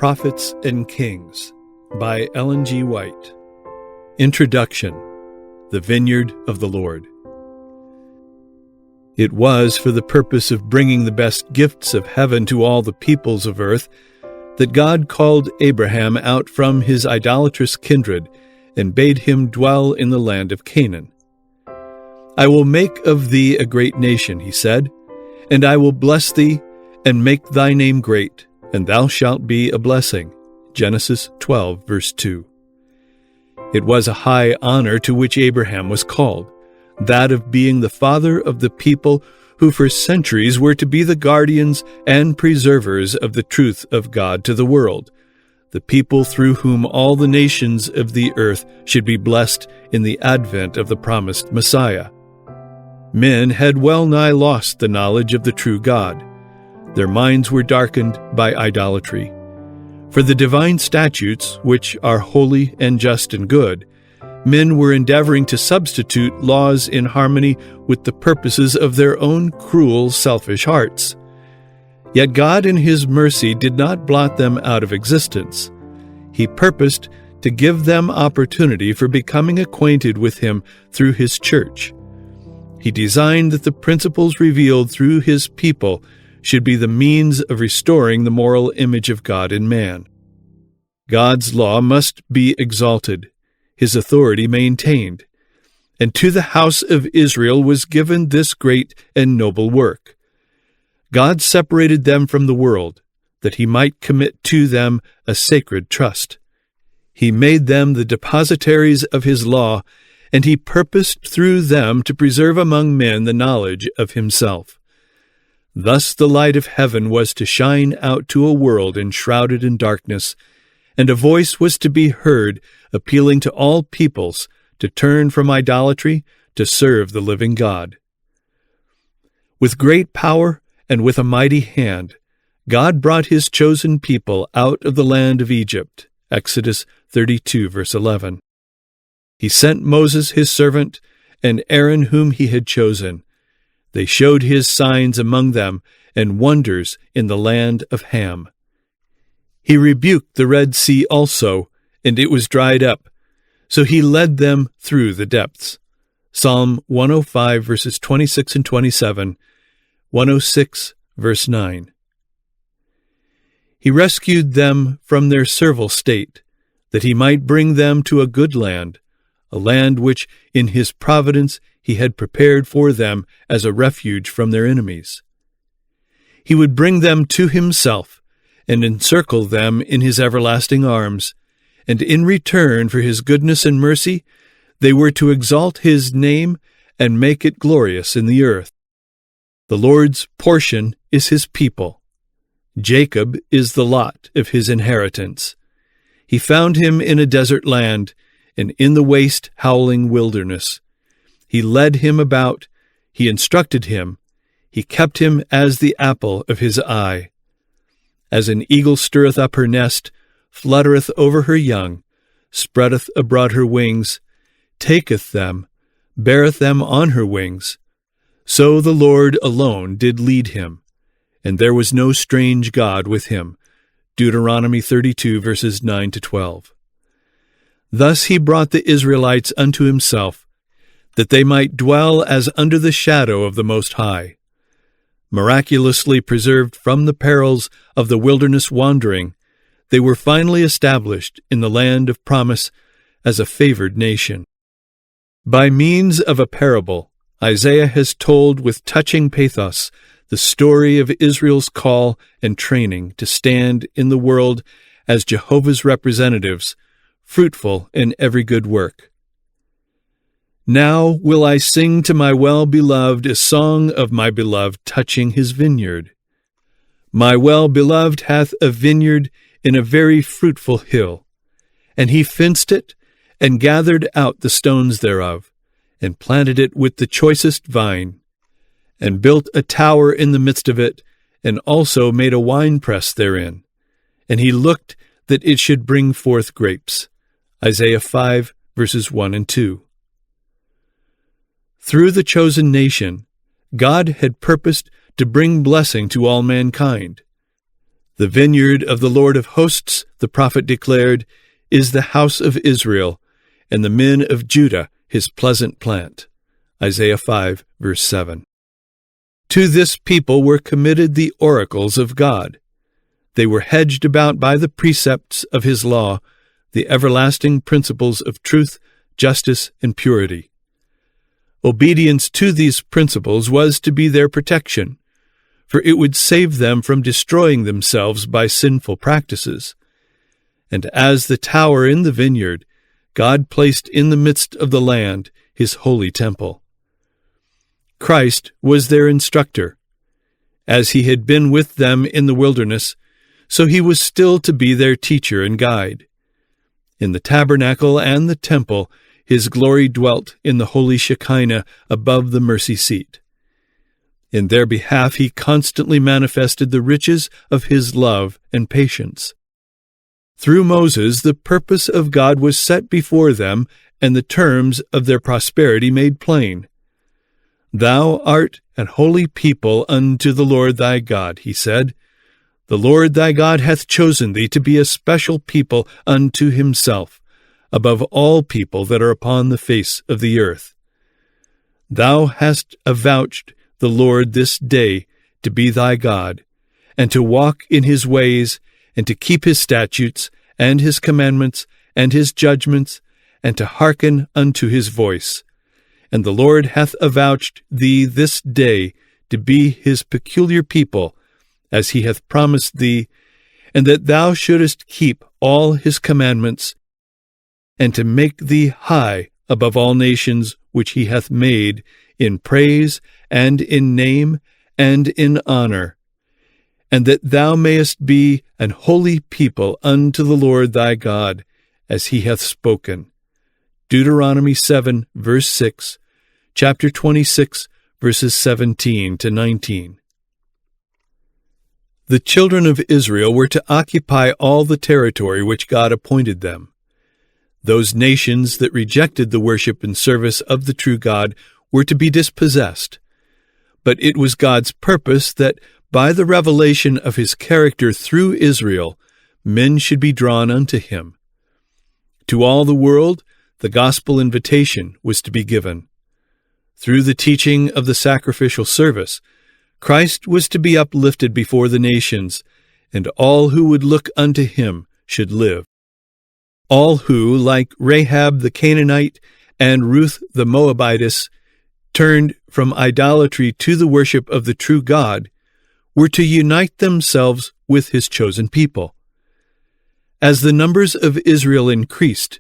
Prophets and Kings by Ellen G. White. Introduction. The Vineyard of the Lord. It was for the purpose of bringing the best gifts of heaven to all the peoples of earth that God called Abraham out from his idolatrous kindred and bade him dwell in the land of Canaan. I will make of thee a great nation, he said, and I will bless thee and make thy name great, and thou shalt be a blessing. Genesis 12, verse 2. It was a high honor to which Abraham was called, that of being the father of the people who for centuries were to be the guardians and preservers of the truth of God to the world, the people through whom all the nations of the earth should be blessed in the advent of the promised Messiah. Men had well nigh lost the knowledge of the true God. Their minds were darkened by idolatry. For the divine statutes, which are holy and just and good, men were endeavoring to substitute laws in harmony with the purposes of their own cruel, selfish hearts. Yet God in His mercy did not blot them out of existence. He purposed to give them opportunity for becoming acquainted with Him through His church. He designed that the principles revealed through His people should be the means of restoring the moral image of God in man. God's law must be exalted, His authority maintained, and to the house of Israel was given this great and noble work. God separated them from the world, that He might commit to them a sacred trust. He made them the depositaries of His law, and He purposed through them to preserve among men the knowledge of Himself. Thus the light of heaven was to shine out to a world enshrouded in darkness, and a voice was to be heard appealing to all peoples to turn from idolatry to serve the living God. With great power and with a mighty hand, God brought His chosen people out of the land of Egypt. Exodus 32, verse 11. He sent Moses His servant, and Aaron whom He had chosen. They showed His signs among them and wonders in the land of Ham. He rebuked the Red Sea also, and it was dried up. So He led them through the depths. Psalm 105, verses 26 and 27, 106, verse 9. He rescued them from their servile state, that He might bring them to a good land, a land which in His providence He had prepared for them as a refuge from their enemies. He would bring them to Himself and encircle them in His everlasting arms, and in return for His goodness and mercy, they were to exalt His name and make it glorious in the earth. The Lord's portion is His people. Jacob is the lot of His inheritance. He found him in a desert land, and in the waste, howling wilderness. He led him about, He instructed him, He kept him as the apple of His eye. As an eagle stirreth up her nest, fluttereth over her young, spreadeth abroad her wings, taketh them, beareth them on her wings. So the Lord alone did lead him, and there was no strange God with him. Deuteronomy 32, verses 9 to 12. Thus He brought the Israelites unto Himself, that they might dwell as under the shadow of the Most High. Miraculously preserved from the perils of the wilderness wandering, they were finally established in the land of promise as a favored nation. By means of a parable, Isaiah has told with touching pathos the story of Israel's call and training to stand in the world as Jehovah's representatives, fruitful in every good work. Now will I sing to my well-beloved a song of my beloved touching his vineyard. My well-beloved hath a vineyard in a very fruitful hill, and he fenced it, and gathered out the stones thereof, and planted it with the choicest vine, and built a tower in the midst of it, and also made a winepress therein. And he looked that it should bring forth grapes. Isaiah 5, verses 1 and 2. Through the chosen nation, God had purposed to bring blessing to all mankind. The vineyard of the Lord of hosts, the prophet declared, is the house of Israel, and the men of Judah his pleasant plant. Isaiah 5, verse 7. To this people were committed the oracles of God. They were hedged about by the precepts of his law, the everlasting principles of truth, justice, and purity. Obedience to these principles was to be their protection, for it would save them from destroying themselves by sinful practices. And as the tower in the vineyard, God placed in the midst of the land his holy temple. Christ was their instructor. As he had been with them in the wilderness, so he was still to be their teacher and guide. In the tabernacle and the temple, his glory dwelt in the holy Shekinah above the mercy seat. In their behalf he constantly manifested the riches of his love and patience. Through Moses, the purpose of God was set before them, and the terms of their prosperity made plain. Thou art an holy people unto the Lord thy God, he said. The Lord thy God hath chosen thee to be a special people unto himself, above all people that are upon the face of the earth. Thou hast avouched the Lord this day to be thy God, and to walk in his ways, and to keep his statutes, and his commandments, and his judgments, and to hearken unto his voice. And the Lord hath avouched thee this day to be his peculiar people, as he hath promised thee, and that thou shouldest keep all his commandments, and to make thee high above all nations which he hath made, in praise, and in name, and in honor, and that thou mayest be an holy people unto the Lord thy God, as he hath spoken. Deuteronomy 7, verse 6, chapter 26, verses 17 to 19. The children of Israel were to occupy all the territory which God appointed them. Those nations that rejected the worship and service of the true God were to be dispossessed. But it was God's purpose that, by the revelation of his character through Israel, men should be drawn unto him. To all the world, the gospel invitation was to be given. Through the teaching of the sacrificial service, Christ was to be uplifted before the nations, and all who would look unto him should live. All who, like Rahab the Canaanite and Ruth the Moabitess, turned from idolatry to the worship of the true God, were to unite themselves with his chosen people. As the numbers of Israel increased,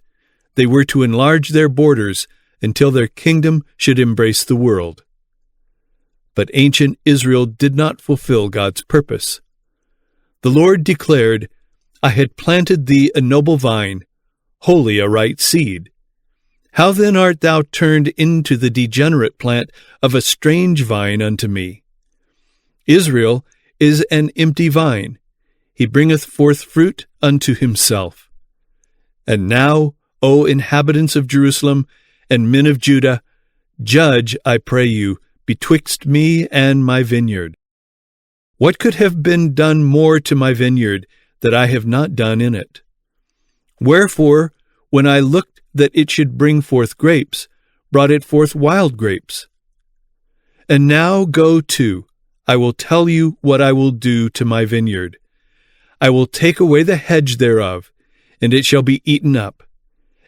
they were to enlarge their borders until their kingdom should embrace the world. But ancient Israel did not fulfill God's purpose. The Lord declared, I had planted thee a noble vine, wholly a right seed. How then art thou turned into the degenerate plant of a strange vine unto me? Israel is an empty vine. He bringeth forth fruit unto himself. And now, O inhabitants of Jerusalem, and men of Judah, judge, I pray you, betwixt me and my vineyard. What could have been done more to my vineyard that I have not done in it? Wherefore, when I looked that it should bring forth grapes, brought it forth wild grapes? And now go to, I will tell you what I will do to my vineyard. I will take away the hedge thereof, and it shall be eaten up,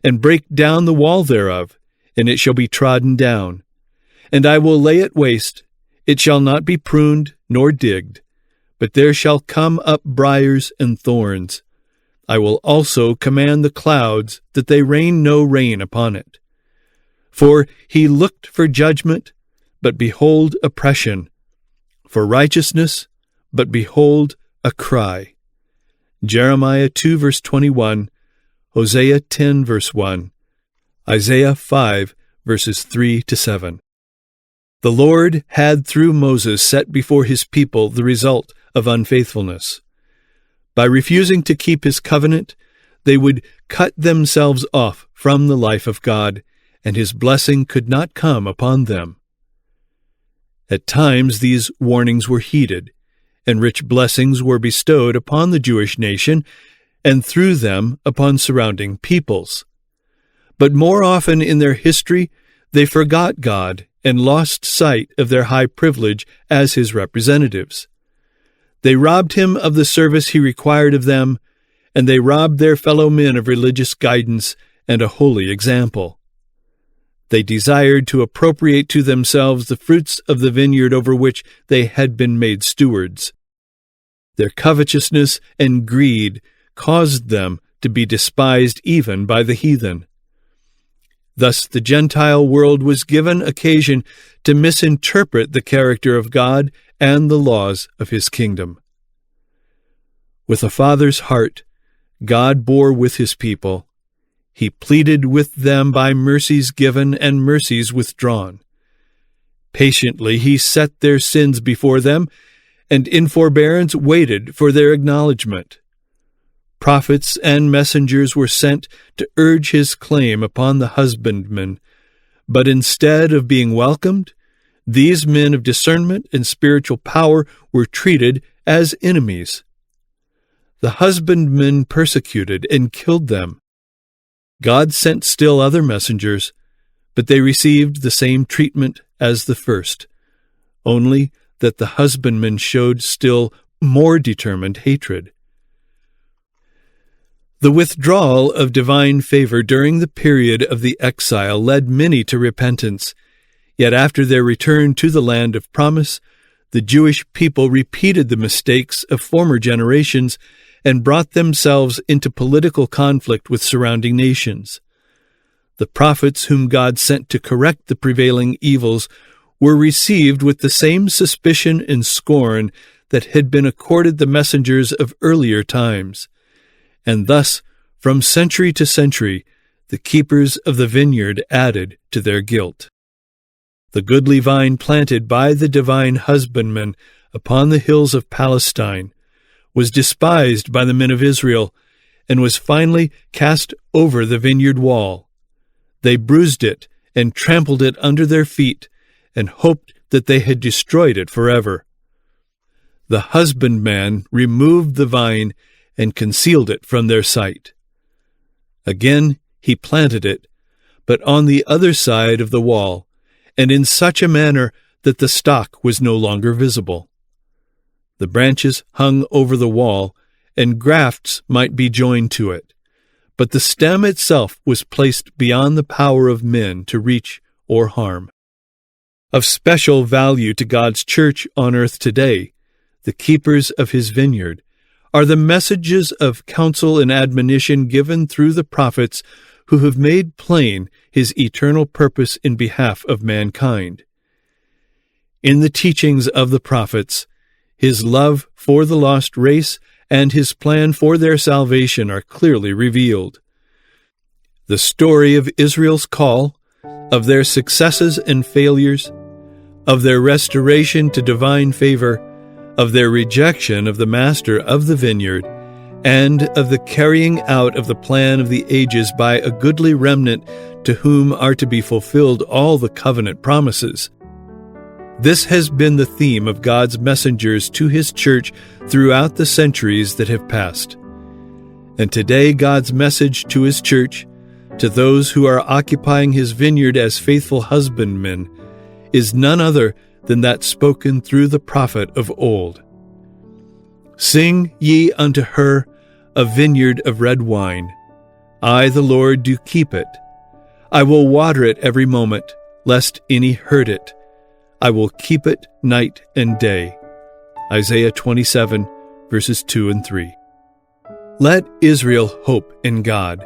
and break down the wall thereof, and it shall be trodden down. And I will lay it waste, it shall not be pruned nor digged, but there shall come up briars and thorns. I will also command the clouds that they rain no rain upon it. For he looked for judgment, but behold oppression, for righteousness, but behold a cry. Jeremiah 2 verse 21, Hosea 10 verse 1, Isaiah 5 verses 3 to 7. The Lord had through Moses set before his people the result of unfaithfulness. By refusing to keep his covenant, they would cut themselves off from the life of God, and his blessing could not come upon them. At times these warnings were heeded, and rich blessings were bestowed upon the Jewish nation, and through them upon surrounding peoples. But more often in their history, they forgot God and lost sight of their high privilege as his representatives. They robbed him of the service he required of them, and they robbed their fellow men of religious guidance and a holy example. They desired to appropriate to themselves the fruits of the vineyard over which they had been made stewards. Their covetousness and greed caused them to be despised even by the heathen. Thus the Gentile world was given occasion to misinterpret the character of God and the laws of his kingdom. With a father's heart, God bore with his people. He pleaded with them by mercies given and mercies withdrawn. Patiently he set their sins before them, and in forbearance waited for their acknowledgment. Prophets and messengers were sent to urge his claim upon the husbandman, but instead of being welcomed, these men of discernment and spiritual power were treated as enemies. The husbandmen persecuted and killed them. God sent still other messengers, but they received the same treatment as the first, only that the husbandmen showed still more determined hatred. The withdrawal of divine favor during the period of the exile led many to repentance, yet after their return to the land of promise, the Jewish people repeated the mistakes of former generations and brought themselves into political conflict with surrounding nations. The prophets whom God sent to correct the prevailing evils were received with the same suspicion and scorn that had been accorded the messengers of earlier times. And thus, from century to century, the keepers of the vineyard added to their guilt. The goodly vine planted by the divine husbandman upon the hills of Palestine was despised by the men of Israel, and was finally cast over the vineyard wall. They bruised it and trampled it under their feet, and hoped that they had destroyed it forever. The husbandman removed the vine and concealed it from their sight. Again he planted it, but on the other side of the wall, and in such a manner that the stalk was no longer visible. The branches hung over the wall, and grafts might be joined to it, but the stem itself was placed beyond the power of men to reach or harm. Of special value to God's church on earth today, the keepers of his vineyard, are the messages of counsel and admonition given through the prophets who have made plain his eternal purpose in behalf of mankind. In the teachings of the prophets, his love for the lost race and his plan for their salvation are clearly revealed. The story of Israel's call, of their successes and failures, of their restoration to divine favor, of their rejection of the master of the vineyard, and of the carrying out of the plan of the ages by a goodly remnant to whom are to be fulfilled all the covenant promises. This has been the theme of God's messengers to his church throughout the centuries that have passed. And today God's message to his church, to those who are occupying his vineyard as faithful husbandmen, is none other than that spoken through the prophet of old. Sing ye unto her a vineyard of red wine. I, the Lord, do keep it. I will water it every moment, lest any hurt it. I will keep it night and day. Isaiah 27, verses 2 and 3. Let Israel hope in God.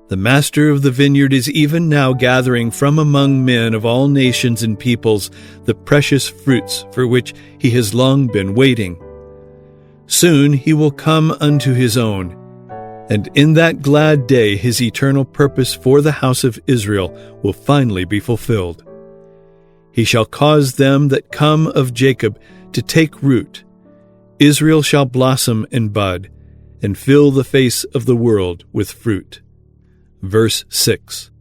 The master of the vineyard is even now gathering from among men of all nations and peoples the precious fruits for which he has long been waiting. Soon he will come unto his own, and in that glad day his eternal purpose for the house of Israel will finally be fulfilled. He shall cause them that come of Jacob to take root. Israel shall blossom and bud, and fill the face of the world with fruit. Verse 6.